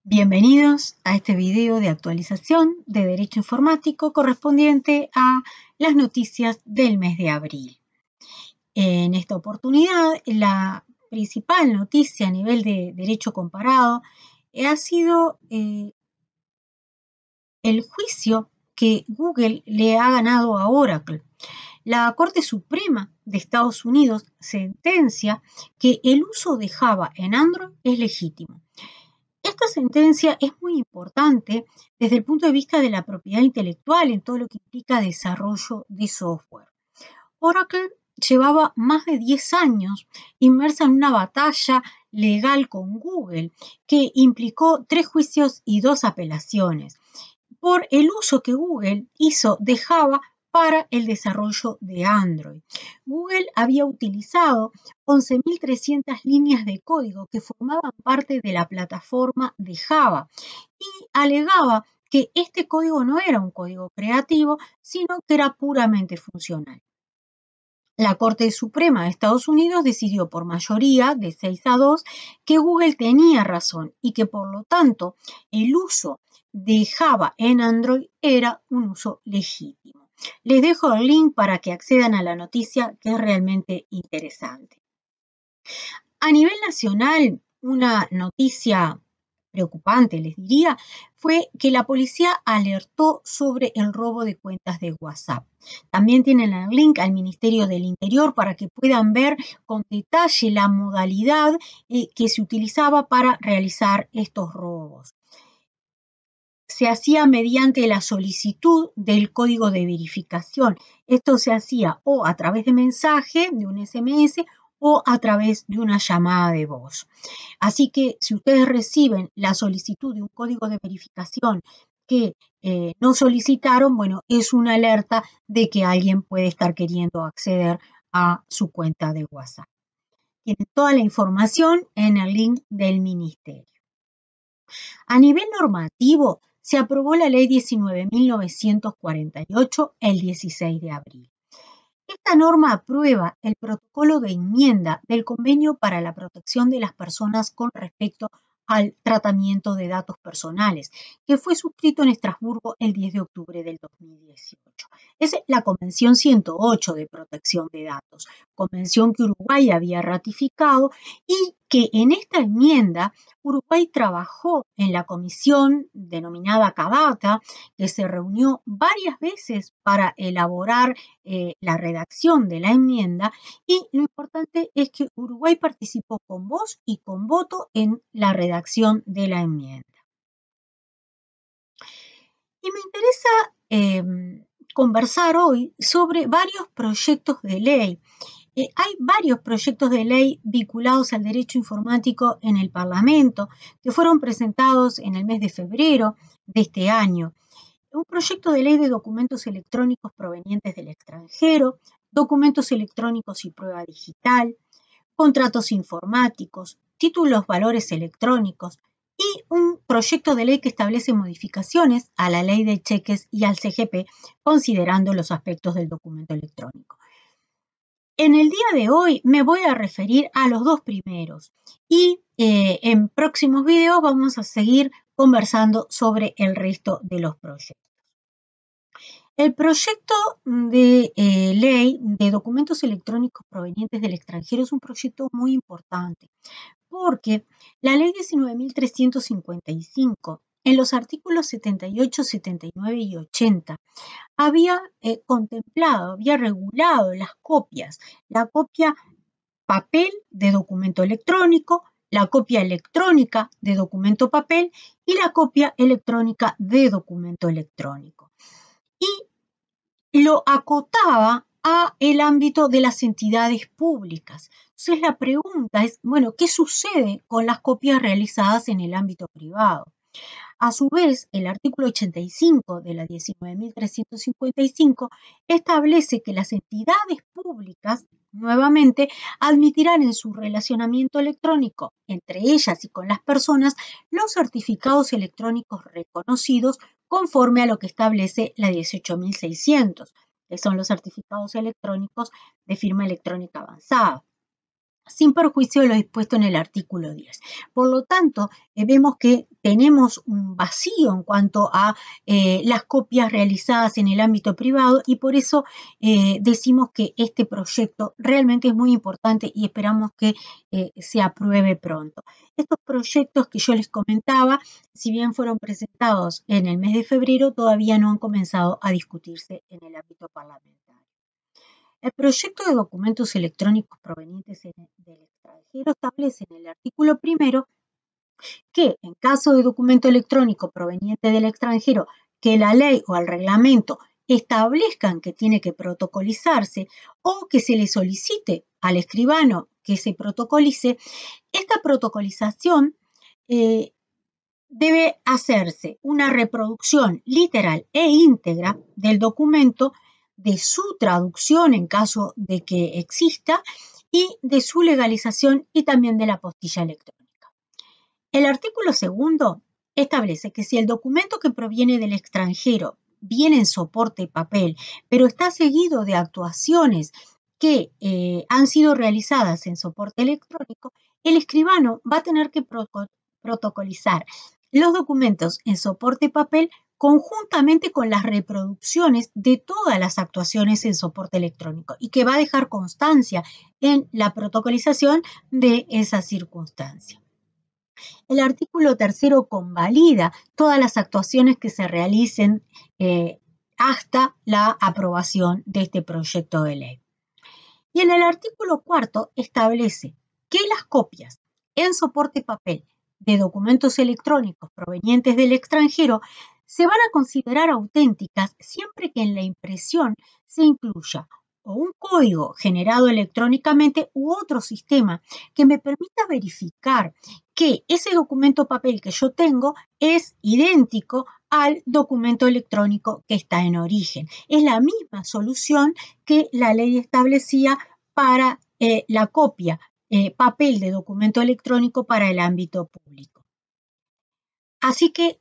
Bienvenidos a este video de actualización de Derecho Informático correspondiente a las noticias del mes de abril. En esta oportunidad, la principal noticia a nivel de derecho comparado ha sido el juicio que Google le ha ganado a Oracle. La Corte Suprema de Estados Unidos sentencia que el uso de Java en Android es legítimo. Esta sentencia es muy importante desde el punto de vista de la propiedad intelectual en todo lo que implica desarrollo de software. Oracle llevaba más de 10 años inmersa en una batalla legal con Google que implicó 3 juicios y 2 apelaciones por el uso que Google hizo de Java para el desarrollo de Android. Google había utilizado 11.300 líneas de código que formaban parte de la plataforma de Java y alegaba que este código no era un código creativo, sino que era puramente funcional. La Corte Suprema de Estados Unidos decidió por mayoría de 6-2 que Google tenía razón y que por lo tanto el uso de Java en Android era un uso legítimo. Les dejo el link para que accedan a la noticia, que es realmente interesante. A nivel nacional, una noticia preocupante, les diría, fue que la policía alertó sobre el robo de cuentas de WhatsApp. También tienen el link al Ministerio del Interior para que puedan ver con detalle la modalidad que se utilizaba para realizar estos robos. Se hacía mediante la solicitud del código de verificación. Esto se hacía o a través de mensaje, de un SMS, o a través de una llamada de voz. Así que si ustedes reciben la solicitud de un código de verificación que no solicitaron, bueno, es una alerta de que alguien puede estar queriendo acceder a su cuenta de WhatsApp. Tienen toda la información en el link del Ministerio. A nivel normativo, se aprobó la Ley 19.948 el 16 de abril. Esta norma aprueba el protocolo de enmienda del Convenio para la Protección de las Personas con respecto al tratamiento de datos personales, que fue suscrito en Estrasburgo el 10 de octubre del 2018. Es la Convención 108 de Protección de Datos, convención que Uruguay había ratificado y que en esta enmienda Uruguay trabajó en la comisión denominada CADATA, que se reunió varias veces para elaborar la redacción de la enmienda, y lo importante es que Uruguay participó con voz y con voto en la redacción de la enmienda. Y me interesa conversar hoy sobre varios proyectos de ley. Hay varios proyectos de ley vinculados al derecho informático en el Parlamento que fueron presentados en el mes de febrero de este año. Un proyecto de ley de documentos electrónicos provenientes del extranjero, documentos electrónicos y prueba digital, contratos informáticos, títulos valores electrónicos y un proyecto de ley que establece modificaciones a la ley de cheques y al CGP, considerando los aspectos del documento electrónico. En el día de hoy me voy a referir a los dos primeros y en próximos videos vamos a seguir conversando sobre el resto de los proyectos. El proyecto de ley de documentos electrónicos provenientes del extranjero es un proyecto muy importante porque la ley 19.355 en los artículos 78, 79 y 80 había contemplado, había regulado las copias, la copia papel de documento electrónico, la copia electrónica de documento papel y la copia electrónica de documento electrónico. Y lo acotaba a el ámbito de las entidades públicas. Entonces la pregunta es, bueno, ¿qué sucede con las copias realizadas en el ámbito privado? A su vez, el artículo 85 de la 19.355 establece que las entidades públicas, nuevamente, admitirán en su relacionamiento electrónico entre ellas y con las personas los certificados electrónicos reconocidos conforme a lo que establece la 18.600, que son los certificados electrónicos de firma electrónica avanzada. sin perjuicio de lo dispuesto en el artículo 10. Por lo tanto, vemos que tenemos un vacío en cuanto a las copias realizadas en el ámbito privado y por eso decimos que este proyecto realmente es muy importante y esperamos que se apruebe pronto. Estos proyectos que yo les comentaba, si bien fueron presentados en el mes de febrero, todavía no han comenzado a discutirse en el ámbito parlamentario. El proyecto de documentos electrónicos provenientes del extranjero establece en el artículo primero que en caso de documento electrónico proveniente del extranjero que la ley o el reglamento establezcan que tiene que protocolizarse o que se le solicite al escribano que se protocolice, esta protocolización debe hacerse una reproducción literal e íntegra del documento, de su traducción en caso de que exista y de su legalización y también de la apostilla electrónica. El artículo segundo establece que si el documento que proviene del extranjero viene en soporte papel, pero está seguido de actuaciones que han sido realizadas en soporte electrónico, el escribano va a tener que protocolizar los documentos en soporte papel conjuntamente con las reproducciones de todas las actuaciones en soporte electrónico y que va a dejar constancia en la protocolización de esa circunstancia. El artículo tercero convalida todas las actuaciones que se realicen hasta la aprobación de este proyecto de ley. Y en el artículo cuarto establece que las copias en soporte papel de documentos electrónicos provenientes del extranjero se van a considerar auténticas siempre que en la impresión se incluya o un código generado electrónicamente u otro sistema que me permita verificar que ese documento papel que yo tengo es idéntico al documento electrónico que está en origen. Es la misma solución que la ley establecía para la copia papel de documento electrónico para el ámbito público. Así que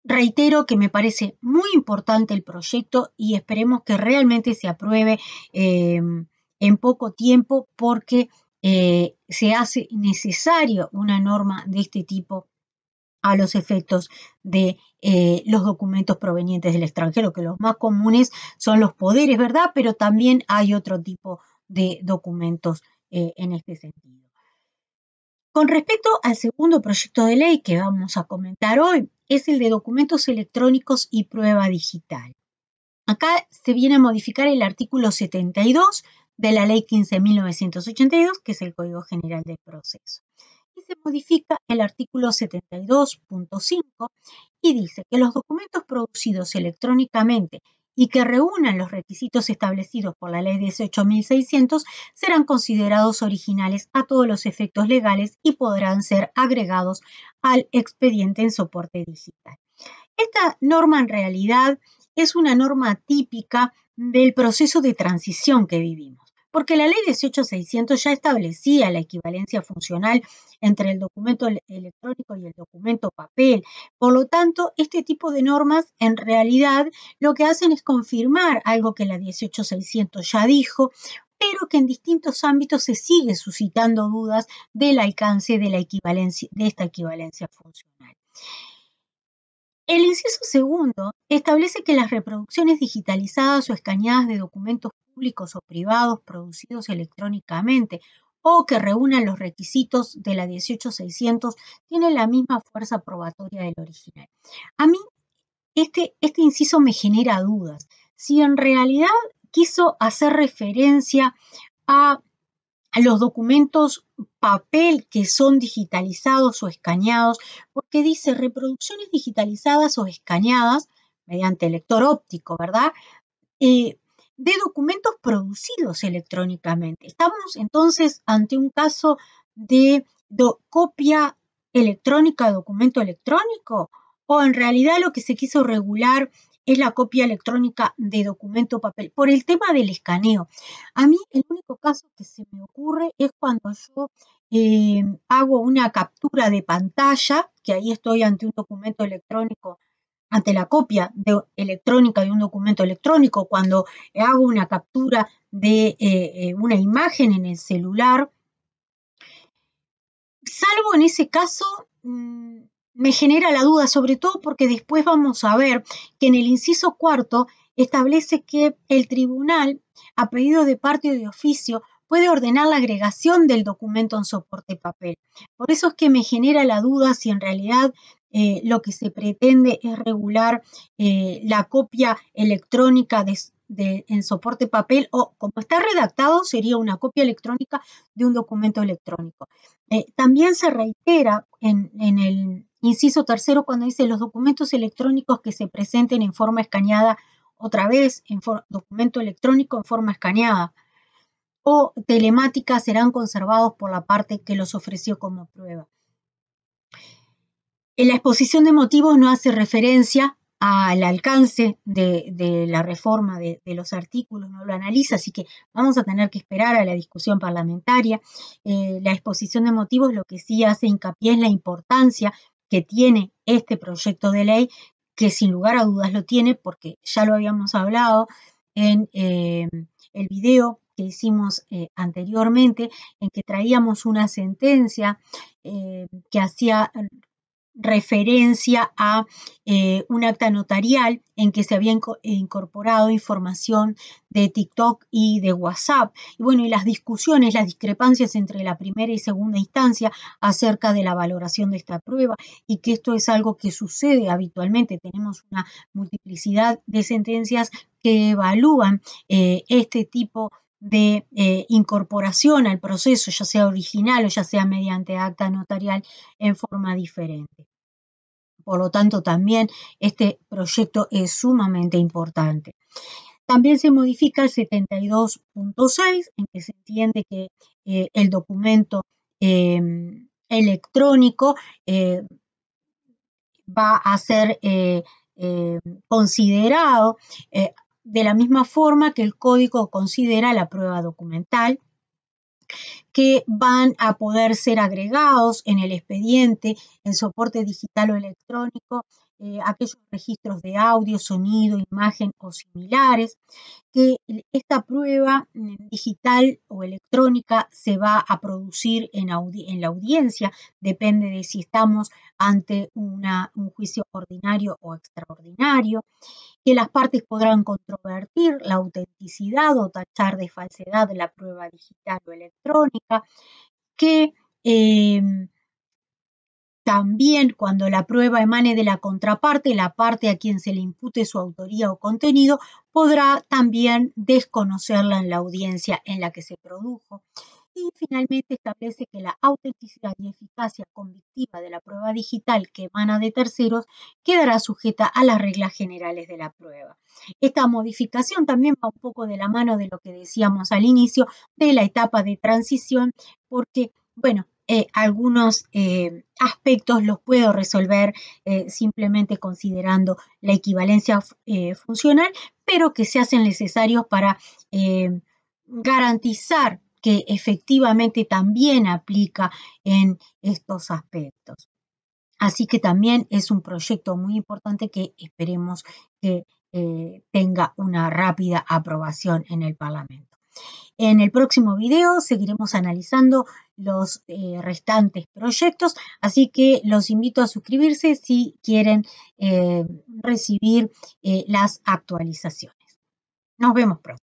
reitero que me parece muy importante el proyecto y esperemos que realmente se apruebe en poco tiempo porque se hace necesario una norma de este tipo a los efectos de los documentos provenientes del extranjero, que los más comunes son los poderes, ¿verdad? Pero también hay otro tipo de documentos en este sentido. Con respecto al segundo proyecto de ley que vamos a comentar hoy, es el de documentos electrónicos y prueba digital. Acá se viene a modificar el artículo 72 de la Ley 15.982, que es el Código General del Proceso. Y se modifica el artículo 72.5 y dice que los documentos producidos electrónicamente y que reúnan los requisitos establecidos por la Ley 18.600 serán considerados originales a todos los efectos legales y podrán ser agregados al expediente en soporte digital. Esta norma en realidad es una norma típica del proceso de transición que vivimos, porque la Ley 18.600 ya establecía la equivalencia funcional entre el documento electrónico y el documento papel. Por lo tanto, este tipo de normas en realidad lo que hacen es confirmar algo que la 18.600 ya dijo, pero que en distintos ámbitos se sigue suscitando dudas del alcance de esta equivalencia funcional. El inciso segundo establece que las reproducciones digitalizadas o escaneadas de documentos públicos o privados producidos electrónicamente o que reúnan los requisitos de la 18.600 tienen la misma fuerza probatoria del original. A mí este inciso me genera dudas. Si en realidad quiso hacer referencia a los documentos papel que son digitalizados o escaneados, porque dice reproducciones digitalizadas o escaneadas mediante lector óptico, ¿verdad? De documentos producidos electrónicamente. Estamos entonces ante un caso de copia electrónica de documento electrónico, o en realidad lo que se quiso regular es la copia electrónica de documento papel, por el tema del escaneo. A mí el único caso que se me ocurre es cuando yo hago una captura de pantalla, que ahí estoy ante un documento electrónico, ante la copia electrónica de un documento electrónico, cuando hago una captura de una imagen en el celular salvo en ese caso, me genera la duda, sobre todo porque después vamos a ver que en el inciso cuarto establece que el tribunal, a pedido de parte o de oficio, puede ordenar la agregación del documento en soporte papel. Por eso es que me genera la duda si en realidad lo que se pretende es regular la copia electrónica en soporte papel, o como está redactado sería una copia electrónica de un documento electrónico. También se reitera en el inciso tercero cuando dice los documentos electrónicos que se presenten en forma escaneada, otra vez en documento electrónico en forma escaneada o telemática, serán conservados por la parte que los ofreció como prueba. En la exposición de motivos no hace referencia al alcance de la reforma de los artículos, no lo analiza, así que vamos a tener que esperar a la discusión parlamentaria. La exposición de motivos lo que sí hace hincapié es la importancia que tiene este proyecto de ley, que sin lugar a dudas lo tiene, porque ya lo habíamos hablado en el video que hicimos anteriormente, en que traíamos una sentencia que hacía referencia a un acta notarial en que se había incorporado información de TikTok y de WhatsApp. Y bueno, y las discusiones, las discrepancias entre la primera y segunda instancia acerca de la valoración de esta prueba, y que esto es algo que sucede habitualmente. Tenemos una multiplicidad de sentencias que evalúan este tipo de incorporación al proceso, ya sea original o ya sea mediante acta notarial, en forma diferente. Por lo tanto, también este proyecto es sumamente importante. También se modifica el 72.6, en que se entiende que el documento electrónico va a ser considerado de la misma forma que el código considera la prueba documental, que van a poder ser agregados en el expediente, en soporte digital o electrónico, aquellos registros de audio, sonido, imagen o similares, que esta prueba digital o electrónica se va a producir en la audiencia, depende de si estamos ante un juicio ordinario o extraordinario, que las partes podrán controvertir la autenticidad o tachar de falsedad de la prueba digital o electrónica, que también cuando la prueba emane de la contraparte, la parte a quien se le impute su autoría o contenido podrá también desconocerla en la audiencia en la que se produjo. Y finalmente establece que la autenticidad y eficacia convictiva de la prueba digital que emana de terceros quedará sujeta a las reglas generales de la prueba. Esta modificación también va un poco de la mano de lo que decíamos al inicio de la etapa de transición, porque, bueno, algunos aspectos los puedo resolver simplemente considerando la equivalencia funcional, pero que se hacen necesarios para garantizar que efectivamente también aplica en estos aspectos. Así que también es un proyecto muy importante que esperemos que tenga una rápida aprobación en el Parlamento. En el próximo video seguiremos analizando los restantes proyectos, así que los invito a suscribirse si quieren recibir las actualizaciones. Nos vemos pronto.